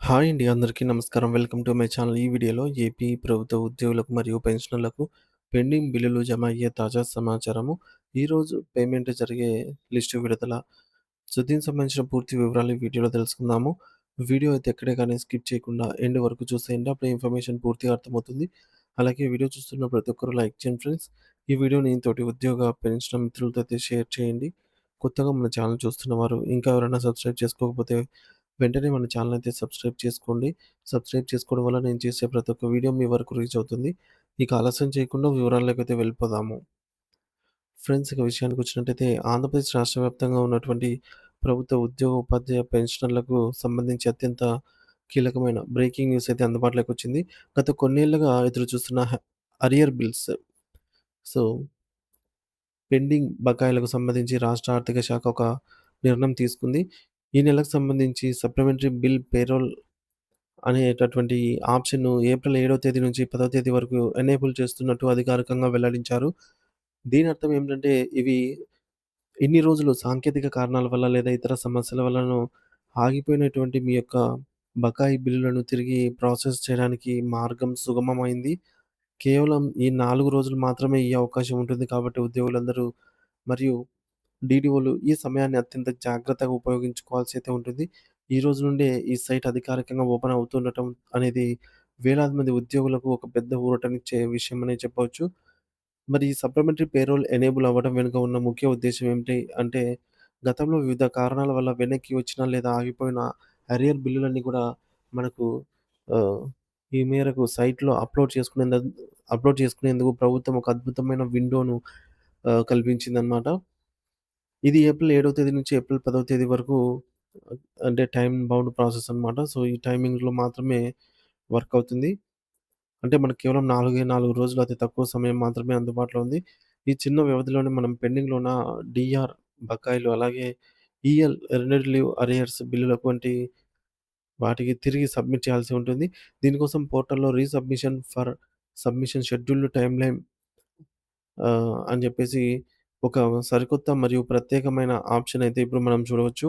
Hi అండి. అందరికీ నమస్కారం. Welcome to my channel. ఈ వీడియోలో ఏపీ ప్రభుత్వ ఉద్యోగులకు మరియు పెన్షనర్లకు పెండింగ్ బిల్లులు జమ అయ్యే తాజా సమాచారము, ఈరోజు పేమెంట్ జరిగే లిస్టు విడుదల. సో, దీనికి సంబంధించిన పూర్తి వివరాలు ఈ వీడియోలో తెలుసుకుందాము. వీడియో అయితే ఎక్కడే కానీ స్కిప్ చేయకుండా ఎండ్ వరకు చూసేయండి. అప్పుడే ఇన్ఫర్మేషన్ పూర్తిగా అర్థమవుతుంది. అలాగే వీడియో చూస్తున్న ప్రతి ఒక్కరు లైక్ చేయండి ఫ్రెండ్స్. ఈ వీడియోని తోటి ఉద్యోగ, పెన్షన్ మిత్రులతో అయితే షేర్ చేయండి. కొత్తగా మన ఛానల్ చూస్తున్న వారు ఇంకా ఎవరైనా సబ్స్క్రైబ్ చేసుకోకపోతే వెంటనే మన ఛానల్ అయితే సబ్స్క్రైబ్ చేసుకోండి. సబ్స్క్రైబ్ చేసుకోవడం వల్ల నేను చేసే ప్రతి ఒక్క వీడియో మీ వరకు రీచ్ అవుతుంది. ఇక ఆలస్యం చేయకుండా వివరాల్లోకైతే వెళ్ళిపోదాము. ఫ్రెండ్స్, ఇక విషయానికొచ్చినట్టయితే ఆంధ్రప్రదేశ్ రాష్ట్ర వ్యాప్తంగా ఉన్నటువంటి ప్రభుత్వ ఉద్యోగ, ఉపాధ్యాయ పెన్షనర్లకు సంబంధించి అత్యంత కీలకమైన బ్రేకింగ్ న్యూస్ అయితే అందుబాటులోకొచ్చింది. గత కొన్నేళ్లుగా ఎదురు చూస్తున్న అరియర్ బిల్స్, సో, పెండింగ్ బకాయిలకు సంబంధించి రాష్ట్ర ఆర్థిక శాఖ ఒక నిర్ణయం తీసుకుంది. ఈ నెలకు సంబంధించి సప్లిమెంటరీ బిల్ పేరోల్ అనేటటువంటి ఆప్షన్‌ను ఏప్రిల్ 7వ తేదీ నుంచి 10వ తేదీ వరకు ఎనేబుల్ చేస్తున్నట్టు అధికారికంగా వెల్లడించారు. దీని అర్థం ఏమిటంటే, ఇవి ఇన్ని రోజులు సాంకేతిక కారణాల వల్ల లేదా ఇతర సమస్యల వల్లనో ఆగిపోయినటువంటి మీ యొక్క బకాయి బిల్లులను తిరిగి ప్రాసెస్ చేయడానికి మార్గం సుగమమైంది. కేవలం ఈ 4 రోజులు మాత్రమే ఈ అవకాశం ఉంటుంది కాబట్టి ఉద్యోగులందరూ మరియు డీడీఓలు ఈ సమయాన్ని అత్యంత జాగ్రత్తగా ఉపయోగించుకోవాల్సి అయితే ఉంటుంది. ఈ రోజు నుండే ఈ సైట్ అధికారికంగా ఓపెన్ అవుతుండటం అనేది వేలాది మంది ఉద్యోగులకు ఒక పెద్ద ఊరటనిచ్చే విషయమనే చెప్పవచ్చు. మరి ఈ సప్లిమెంటరీ పేరోల్ ఎనేబుల్ అవ్వడం వెనుక ఉన్న ముఖ్య ఉద్దేశ్యం ఏమిటి అంటే, గతంలో వివిధ కారణాల వల్ల వెనక్కి వచ్చిన లేదా ఆగిపోయిన అరియర్ బిల్లులన్నీ కూడా మనకు ఆహ్, ఈ మేరకు సైట్‌లో అప్‌లోడ్ చేసుకునేందుకు ప్రభుత్వం ఒక అద్భుతమైన విండోను కల్పించిందనమాట. ఇది ఏప్రిల్ 7వ తేదీ నుంచి ఏప్రిల్ 10వ తేదీ వరకు అంటే టైమ్ బౌండ్ ప్రాసెస్ అనమాట. సో, ఈ టైమింగ్‌లో మాత్రమే వర్క్ అవుతుంది. అంటే మనకు కేవలం 4 రోజులు, అతి తక్కువ సమయం మాత్రమే అందుబాటులో ఉంది. ఈ చిన్న వ్యవధిలోనే మనం పెండింగ్‌లో ఉన్న డీఆర్ బకాయిలు, అలాగే ఈఎల్ ఎర్నడ్ లీవ్ అరియర్స్ బిల్లులకు వంటి వాటికి తిరిగి సబ్మిట్ చేయాల్సి ఉంటుంది. దీనికోసం పోర్టల్‌లో resubmission for submission scheduled timeline అని జెప్పేసి ఒక సరికొత్త మరియు ప్రత్యేకమైన ఆప్షన్ అయితే ఇప్పుడు మనం చూడవచ్చు.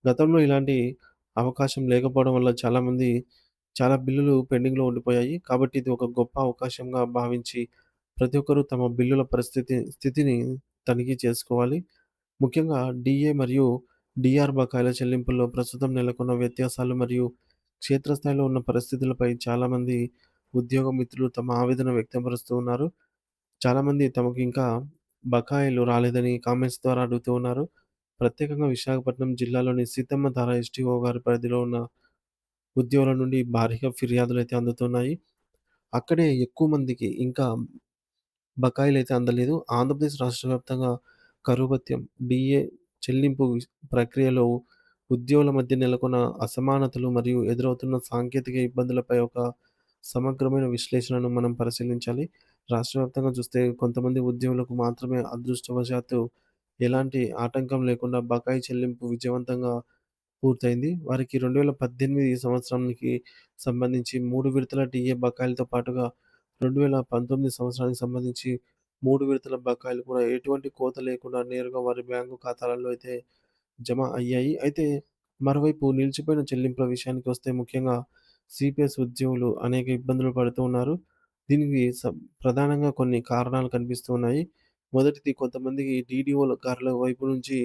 గతంలో ఇలాంటి అవకాశం లేకపోవడం వల్ల చాలామంది చాలా బిల్లులు పెండింగ్‌లో ఉండిపోయాయి. కాబట్టి ఇది ఒక గొప్ప అవకాశంగా భావించి ప్రతి ఒక్కరు తమ బిల్లుల స్థితిని తనిఖీ చేసుకోవాలి. ముఖ్యంగా డీఏ మరియు డీఆర్ బకాయిల చెల్లింపుల్లో ప్రస్తుతం నెలకొన్న వ్యత్యాసాలు మరియు క్షేత్రస్థాయిలో ఉన్న పరిస్థితులపై చాలామంది ఉద్యోగ మిత్రులు తమ ఆవేదన వ్యక్తపరుస్తూ ఉన్నారు. చాలామంది తమకు ఇంకా బకాయిలు రాలేదని కామెంట్స్ ద్వారా అడుగుతూ ఉన్నారు. ప్రత్యేకంగా విశాఖపట్నం జిల్లాలోని సీతమ్మ ధార ఎస్టీఓ గారి పరిధిలో ఉన్న ఉద్యోగుల నుండి భారీగా ఫిర్యాదులైతే అందుతున్నాయి. అక్కడే ఎక్కువ మందికి ఇంకా బకాయిలైతే అందలేదు. ఆంధ్రప్రదేశ్ రాష్ట్ర వ్యాప్తంగా కరువు భత్యం, డీఏ చెల్లింపు ప్రక్రియలో ఉద్యోగుల మధ్య నెలకొన్న అసమానతలు మరియు ఎదురవుతున్న సాంకేతిక ఇబ్బందులపై ఒక సమగ్రమైన విశ్లేషణను మనం పరిశీలించాలి. రాష్ట్ర వ్యాప్తంగా చూస్తే కొంతమంది ఉద్యోగులకు మాత్రమే అదృష్టవశాత్తు ఎలాంటి ఆటంకం లేకుండా బకాయి చెల్లింపు విజయవంతంగా పూర్తయింది. వారికి 2018 సంవత్సరానికి సంబంధించి 3 విడతల డీఏ బకాయిలతో పాటుగా 2019 సంవత్సరానికి సంబంధించి 3 విడతల బకాయిలు కూడా ఎటువంటి కోత లేకుండా నేరుగా వారి బ్యాంకు ఖాతాలలో అయితే జమ అయ్యాయి. అయితే మరోవైపు నిలిచిపోయిన చెల్లింపుల విషయానికొస్తే ముఖ్యంగా సిపిఎస్ ఉద్యోగులు అనేక ఇబ్బందులు పడుతూ ఉన్నారు. దీనికి ప్రధానంగా కొన్ని కారణాలు కనిపిస్తూ ఉన్నాయి. మొదటిది, కొంతమందికి డీడీఓల గారుల వైపు నుంచి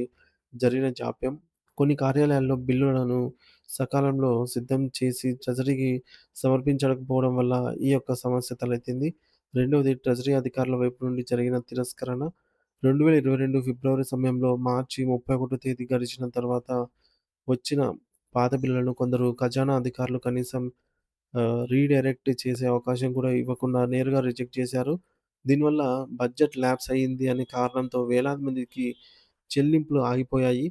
జరిగిన జాప్యం. కొన్ని కార్యాలయాల్లో బిల్లులను సకాలంలో సిద్ధం చేసి ట్రెజరీకి సమర్పించకపోవడం వల్ల ఈ యొక్క సమస్య తలెత్తింది. రెండవది, ట్రెజరీ అధికారుల వైపు నుండి జరిగిన తిరస్కరణ. 2022 ఫిబ్రవరి సమయంలో మార్చి 31 తేదీ గడిచిన తర్వాత వచ్చిన పాత బిల్లులను కొందరు ఖజానా అధికారులు కనీసం రీడైరెక్ట్ చేసే అవకాశం కూడా ఇవ్వకుండా నేరుగా రిజెక్ట్ చేశారు. దీనివల్ల బడ్జెట్ ల్యాప్స్ అయింది అనే కారణంతో వేలాది మందికి చెల్లింపులు ఆగిపోయాయి.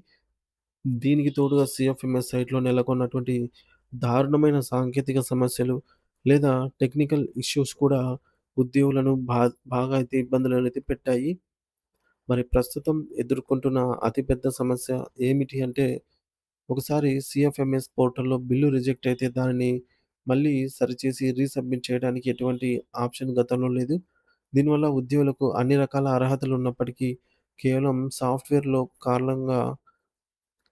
దీనికి తోడుగా సీఎఫ్ఎంఎస్ సైట్‌లో నెలకొన్నటువంటి దారుణమైన సాంకేతిక సమస్యలు లేదా టెక్నికల్ ఇష్యూస్ కూడా ఉద్యోగులను బాగా అయితే ఇబ్బందులనైతే పెట్టాయి. మరి ప్రస్తుతం ఎదుర్కొంటున్న అతిపెద్ద సమస్య ఏమిటి అంటే, ఒకసారి సీఎఫ్ఎంఎస్ పోర్టల్‌లో బిల్లు రిజెక్ట్ అయితే దానిని మళ్ళీ సరిచేసి రీసబ్మిట్ చేయడానికి ఎటువంటి ఆప్షన్ గతంలో లేదు. దీనివల్ల ఉద్యోగులకు అన్ని రకాల అర్హతలు ఉన్నప్పటికీ కేవలం సాఫ్ట్‌వేర్‌లో కారణంగా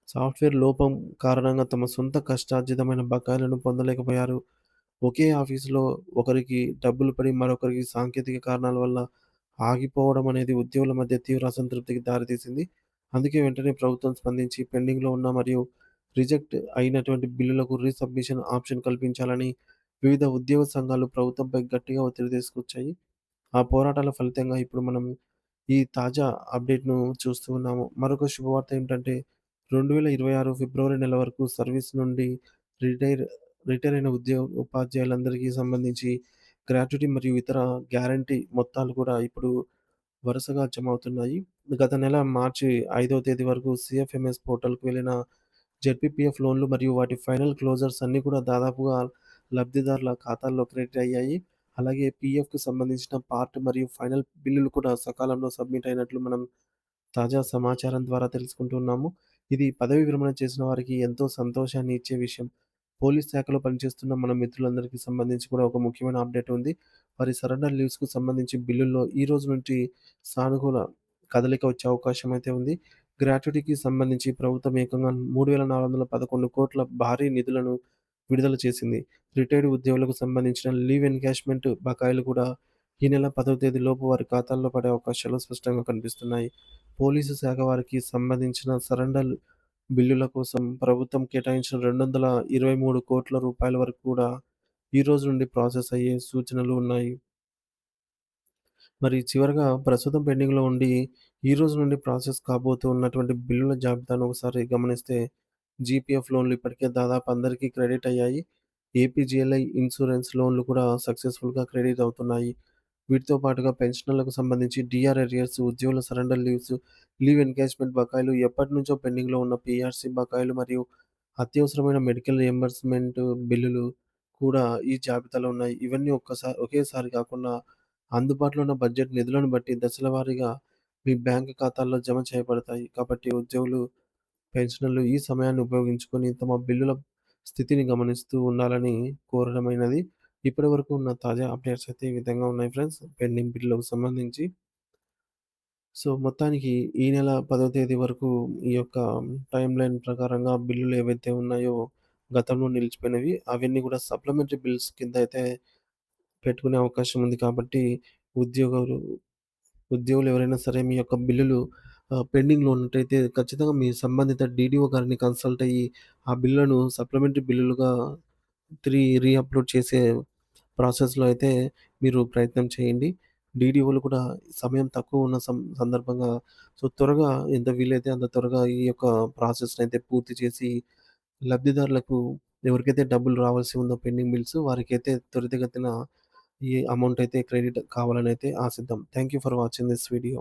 సాఫ్ట్‌వేర్ లోపం కారణంగా తమ సొంత కష్టార్జితమైన బకాయిలను పొందలేకపోయారు. ఒకే ఆఫీసులో ఒకరికి డబ్బులు పడి మరొకరికి సాంకేతిక కారణాల వల్ల ఆగిపోవడం అనేది ఉద్యోగుల మధ్య తీవ్ర అసంతృప్తికి దారితీసింది. అందుకే వెంటనే ప్రభుత్వం స్పందించి పెండింగ్‌లో ఉన్న మరియు రిజెక్ట్ అయినటువంటి బిల్లులకు రీసబ్మిషన్ ఆప్షన్ కల్పించాలని వివిధ ఉద్యోగ సంఘాలు ప్రభుత్వంపై గట్టిగా ఒత్తిడి తీసుకొచ్చాయి. ఆ పోరాటాల ఫలితంగా ఇప్పుడు మనం ఈ తాజా అప్డేట్‌ను చూస్తూ ఉన్నాము. మరొక శుభవార్త ఏంటంటే 2026 ఫిబ్రవరి నెల వరకు సర్వీస్ నుండి రిటైర్ రిటైర్ అయిన ఉపాధ్యాయులందరికీ సంబంధించి గ్రాట్యుటీ మరియు ఇతర గ్యారంటీ మొత్తాలు కూడా ఇప్పుడు వరుసగా జమవుతున్నాయి. గత నెల మార్చి 5వ తేదీ వరకు సీఎఫ్ఎంఎస్ పోర్టల్‌కి వెళ్ళిన జెడ్పీపీఎఫ్ లోన్‌లు మరియు వాటి ఫైనల్ క్లోజర్స్ అన్నీ కూడా దాదాపుగా లబ్ధిదారుల ఖాతాల్లో క్రెడిట్ అయ్యాయి. అలాగే పీఎఫ్‌కి సంబంధించిన పార్ట్ మరియు ఫైనల్ బిల్లులు కూడా సకాలంలో సబ్మిట్ అయినట్లు మనం తాజా సమాచారం ద్వారా తెలుసుకుంటున్నాము. ఇది పదవీ విరమణ చేసిన వారికి ఎంతో సంతోషాన్ని ఇచ్చే విషయం. పోలీస్ శాఖలో పనిచేస్తున్న మన మిత్రులందరికీ సంబంధించి కూడా ఒక ముఖ్యమైన అప్డేట్ ఉంది. వారి సరెండర్ లీవ్స్‌కు సంబంధించి బిల్లుల్లో ఈ రోజు నుంచి సానుకూల కదలిక వచ్చే అవకాశం అయితే ఉంది. గ్రాట్యుటీకి సంబంధించి ప్రభుత్వం ఏకంగా 3,411,00,00,000 భారీ నిధులను విడుదల చేసింది. రిటైర్డ్ ఉద్యోగులకు సంబంధించిన లీవ్ ఎన్‌క్యాష్‌మెంట్ బకాయిలు కూడా ఈ నెల 10వ తేదీలోపు వారి ఖాతాల్లో పడే అవకాశాలు స్పష్టంగా కనిపిస్తున్నాయి. పోలీసు శాఖ వారికి సంబంధించిన సరెండర్ బిల్లుల కోసం ప్రభుత్వం కేటాయించిన రూ. 223,00,00,000 వరకు కూడా ఈ రోజు నుండి ప్రాసెస్ అయ్యే సూచనలు ఉన్నాయి. మరి చివరగా ప్రస్తుతం పెండింగ్‌లో ఉండి, ఈ రోజు నుండి ప్రాసెస్ కాబోతూ ఉన్నటువంటి బిల్లుల జాబితాను ఒకసారి గమనిస్తే, జీపీఎఫ్ లోన్‌లు ఇప్పటికే దాదాపు అందరికీ క్రెడిట్ అయ్యాయి. ఏపీజీఎల్ఐ ఇన్సూరెన్స్ లోన్‌లు కూడా సక్సెస్‌ఫుల్‌గా క్రెడిట్ అవుతున్నాయి. వీటితో పాటుగా పెన్షనర్లకు సంబంధించి డీఆర్ అరియర్స్, ఉద్యోగుల సరెండర్ లీవ్స్, లీవ్ ఎన్‌క్యాష్‌మెంట్ బకాయిలు, ఎప్పటినుంచో పెండింగ్‌లో ఉన్న పీఆర్సీ బకాయిలు మరియు అత్యవసరమైన మెడికల్ రియంబర్స్‌మెంట్ బిల్లులు కూడా ఈ జాబితాలో ఉన్నాయి. ఇవన్నీ ఒకేసారి కాకుండా అందుబాటులో ఉన్న బడ్జెట్ నిధులను బట్టి దశల వారీగా మీ బ్యాంక్ ఖాతాల్లో జమ చేయబడతాయి. కాబట్టి ఉద్యోగులు, పెన్షనర్లు ఈ సమయాన్ని ఉపయోగించుకొని తమ బిల్లుల స్థితిని గమనిస్తూ ఉండాలని కోరడమైనది. ఇప్పటివరకు ఉన్న తాజా అప్డేట్స్ అయితే ఈ విధంగా ఉన్నాయి ఫ్రెండ్స్. పెండింగ్ బిల్లులకు సంబంధించి. సో, మొత్తానికి ఈ నెల 10వ తేదీ వరకు ఈ యొక్క టైమ్‌లైన్ ప్రకారంగా బిల్లులు ఏవైతే ఉన్నాయో గతంలో నిలిచిపోయినవి అవన్నీ కూడా సప్లిమెంటరీ బిల్స్ కింద అయితే పెట్టుకునే అవకాశం ఉంది కాబట్టి ఉద్యోగులు ఉద్యోగులు ఎవరైనా సరే మీ యొక్క బిల్లులు పెండింగ్‌లో ఉన్నట్టయితే ఖచ్చితంగా మీ సంబంధిత డీడీఓ గారిని కన్సల్ట్ అయ్యి ఆ బిల్లులను సప్లిమెంటరీ బిల్లులుగా అప్‌లోడ్ చేసే ప్రాసెస్‌లో అయితే మీరు ప్రయత్నం చేయండి. డీడీఓలు కూడా సమయం తక్కువ ఉన్న సందర్భంగా సో, త్వరగా ఎంత వీలైతే అంత త్వరగా ఈ యొక్క ప్రాసెస్‌నయితే పూర్తి చేసి లబ్ధిదారులకు ఎవరికైతే డబ్బులు రావాల్సి ఉందో పెండింగ్ బిల్స్ వారికైతే త్వరితగతిన ఈ అమౌంట్ అయితే క్రెడిట్ కావాలనైతే ఆశిద్దాం. Thank you for watching this video.